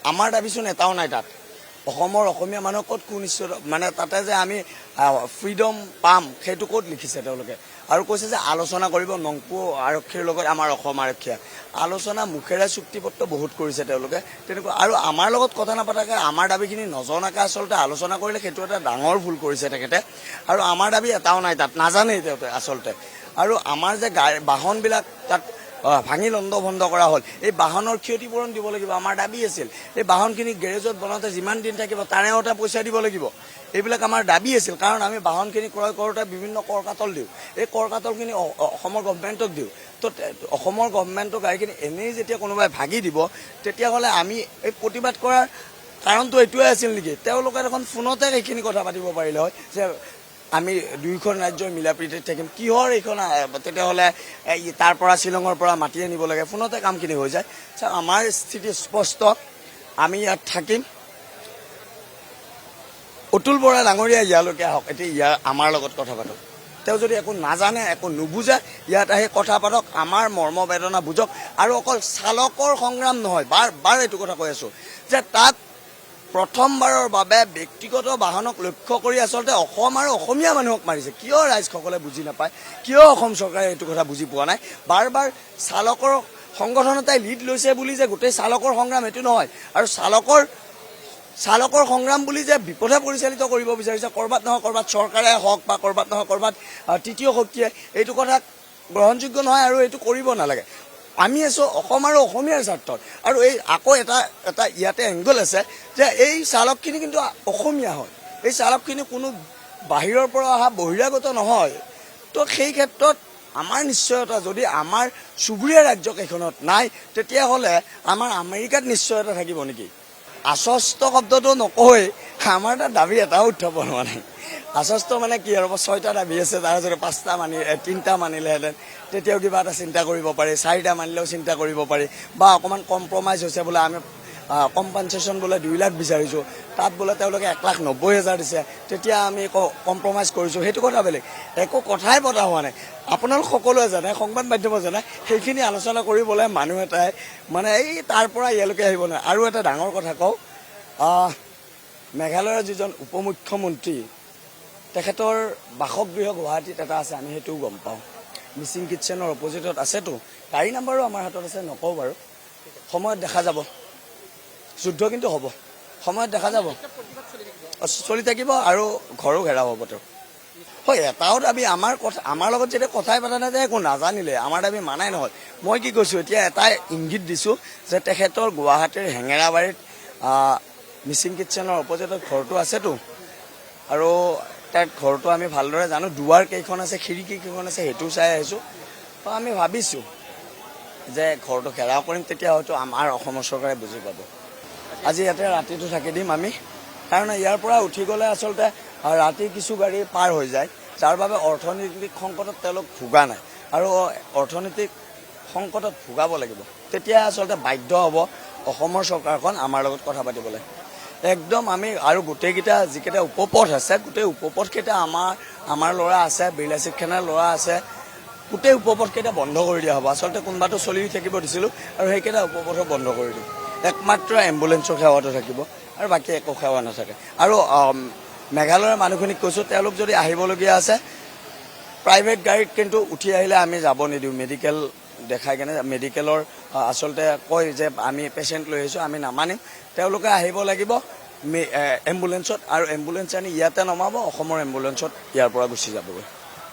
আমাৰ দাবীচোন এটাও নাই তাত অসমৰ অসমীয়া মানুহক ক'ত সুনিশ্চিত মানে তাতে যে আমি ফ্ৰীডম পাম সেইটো ক'ত লিখিছে তেওঁলোকে আৰু কৈছে যে আলোচনা কৰিব নংপু আৰক্ষীৰ লগত আমাৰ অসম আৰক্ষীয়ে আলোচনা মুখেৰে চুক্তিপত্ৰ বহুত কৰিছে তেওঁলোকে তেনেকুৱা আৰু আমাৰ লগত কথা নাপাতাকে আমাৰ দাবীখিনি নজনাকে আচলতে আলোচনা কৰিলে সেইটো এটা ডাঙৰ ভুল কৰিছে তেখেতে আৰু আমাৰ দাবী এটাও নাই তাত নাজানেই তেওঁ আচলতে আৰু আমাৰ যে বাহনবিলাক তাত ভাঙি লণ্ড ভণ্ড কৰা হ'ল এই বাহনৰ ক্ষতিপূৰণ দিব লাগিব আমাৰ দাবী আছিল এই বাহনখিনি গেৰেজত বনাওঁতে যিমান দিন থাকিব তাৰে এটা পইচা দিব লাগিব এইবিলাক আমাৰ দাবী আছিল কাৰণ আমি বাহনখিনি ক্ৰয় কৰোঁতে বিভিন্ন কৰ কাটল দিওঁ এই কৰ কাটলখিনি অসমৰ গভৰ্ণমেণ্টক দিওঁ তো অসমৰ গভৰ্ণমেণ্টৰ গাড়ীখিনি এনেই যেতিয়া কোনোবাই ভাগি দিব তেতিয়াহ'লে আমি এই প্ৰতিবাদ কৰাৰ কাৰণটো এইটোৱে আছিল নেকি তেওঁলোকে দেখোন ফোনতে এইখিনি কথা পাতিব পাৰিলে হয় যে আমি দুইখন ৰাজ্যৰ মিলা প্ৰীতিত থাকিম কিহৰ এইখন তেতিয়াহ'লে তাৰ পৰা শ্বিলঙৰ পৰা মাতি আনিব লাগে ফোনতে কামখিনি হৈ যায় আমাৰ স্থিতি স্পষ্ট আমি ইয়াত থাকিম অতুল বৰা ডাঙৰীয়া ইয়ালৈকে আহক এতিয়া ইয়াৰ আমাৰ লগত কথা পাতক তেওঁ যদি একো নাজানে একো নুবুজে ইয়াত আহি কথা পাতক আমাৰ মৰ্ম বেদনা বুজক আৰু অকল চালকৰ সংগ্ৰাম নহয় বাৰ এইটো কথা কৈ আছোঁ যে তাত প্ৰথমবাৰৰ বাবে ব্যক্তিগত বাহনক লক্ষ্য কৰি আচলতে অসম আৰু অসমীয়া মানুহক মাৰিছে কিয় ৰাইজসকলে বুজি নাপায় কিয় অসম চৰকাৰে এইটো কথা বুজি পোৱা নাই বাৰ চালকৰ সংগঠন এটাই লিড লৈছে বুলি যে গোটেই চালকৰ সংগ্ৰাম এইটো নহয় আৰু চালকৰ সংগ্ৰাম বুলি যে বিপথে পৰিচালিত কৰিব বিচাৰিছে ক'ৰবাত নহয় ক'ৰবাত চৰকাৰে হওক বা ক'ৰবাত নহয় ক'ৰবাত তৃতীয় শক্তিয়ে এইটো কথা গ্ৰহণযোগ্য নহয় আৰু এইটো কৰিব নালাগে আমি আছোঁ অসম আৰু অসমীয়াৰ স্বাৰ্থত আৰু এই আকৌ এটা ইয়াতে এংগল আছে যে এই চালকখিনি কিন্তু অসমীয়া হয় এই চালকখিনি কোনো বাহিৰৰ পৰা অহা বহিৰাগত নহয় তো সেই ক্ষেত্ৰত আমাৰ নিশ্চয়তা যদি আমাৰ চুবুৰীয়া ৰাজ্যকেইখনত নাই তেতিয়াহ'লে আমাৰ আমেৰিকাত নিশ্চয়তা থাকিব নেকি আশ্বস্ত শব্দটো নকয় আমাৰ এটা দাবী এটাও উত্থাপন হোৱা নাই আশ্বস্ত মানে কি আৰু 6টা দাবী আছে তাৰ যদি 5টা 3টা মানিলেহেঁতেন তেতিয়াও কিবা এটা চিন্তা কৰিব পাৰি 4টা মানিলেও চিন্তা কৰিব পাৰি বা অকণমান কম্প্ৰমাইজ হৈছে বোলে আমি কম্পেনচেশ্যন বোলে 2 লাখ বিচাৰিছোঁ তাত বোলে তেওঁলোকে 1,90,000 দিছে তেতিয়া আমি কম্প্ৰমাইজ কৰিছোঁ সেইটো কথা বেলেগ একো কথাই পতা হোৱা নাই আপোনালোক সকলোৱে জানে সংবাদ মাধ্যমে জানে সেইখিনি আলোচনা কৰিবলৈ মানুহ এটাই মানে এই তাৰ পৰা ইয়ালৈকে আহিব নোৱাৰে আৰু এটা ডাঙৰ কথা কওঁ মেঘালয়ৰ যিজন উপমুখ্যমন্ত্ৰী তেখেতৰ বাসগৃহ গুৱাহাটীত এটা আছে আমি সেইটোও গম পাওঁ মিচিং কিটচেনৰ অপজিটত আছেতো গাড়ী নাম্বাৰো আমাৰ হাতত আছে নকওঁ বাৰু সময়ত দেখা যাব যুদ্ধ কিন্তু হ'ব সময়ত দেখা যাব চলি থাকিব আৰু ঘৰো ঘেৰাও হ'ব তেওঁ হয় এটাও দাবী আমাৰ লগত যেতিয়া কথাই পতা নাই যে একো নাজানিলে আমাৰ দাবী মানাই নহয় মই কি কৈছোঁ এতিয়া এটাই ইংগিত দিছোঁ যে তেখেতৰ গুৱাহাটীৰ হেঙেৰাবাৰীত মিচিং কিটচেনৰ অপজিটত ঘৰটো আছেতো আৰু তাৰ ঘৰটো আমি ভালদৰে জানো দুৱাৰ কেইখন আছে খিৰিকী কেইখন আছে সেইটোও চাই আহিছোঁ তো আমি ভাবিছোঁ যে ঘৰটো ঘেৰাও কৰিম তেতিয়া হয়তো আমাৰ অসমৰ চৰকাৰে বুজি পাব আজি ইয়াতে ৰাতিটো থাকি দিম আমি কাৰণ ইয়াৰ পৰা উঠি গ'লে আচলতে ৰাতি কিছু গাড়ী পাৰ হৈ যায় যাৰ বাবে অৰ্থনৈতিক সংকটত তেওঁলোক ভোগা নাই আৰু অৰ্থনৈতিক সংকটত ভোগাব লাগিব তেতিয়া আচলতে বাধ্য হ'ব অসমৰ চৰকাৰখন আমাৰ লগত কথা পাতিবলৈ একদম আমি আৰু গোটেইকেইটা যিকেইটা উপপথ আছে গোটেই উপপথকেইটা আমাৰ ল'ৰা আছে বিলাসী খানাৰ ল'ৰা আছে গোটেই উপপথকেইটা বন্ধ কৰি দিয়া হ'ব আচলতে কোনোবাটো চলি থাকিব দিছিলোঁ আৰু সেইকেইটা উপপথো বন্ধ কৰি দিম একমাত্ৰ এম্বুলেঞ্চৰ সেৱাটো থাকিব আৰু বাকী একো সেৱা নাথাকে আৰু মেঘালয়ৰ মানুহখিনিক কৈছোঁ তেওঁলোক যদি আহিবলগীয়া আছে প্ৰাইভেট গাড়ীত কিন্তু উঠি আহিলে আমি যাব নিদিওঁ মেডিকেল দেখাই কেনে মেডিকেলৰ আচলতে কয় যে আমি পেচেণ্ট লৈ আহিছোঁ আমি নামানিম তেওঁলোকে আহিব লাগিব এম্বুলেঞ্চত আৰু এম্বুলেঞ্চ আনি ইয়াতে নমাব অসমৰ এম্বুলেঞ্চত ইয়াৰ পৰা গুচি যাবগৈ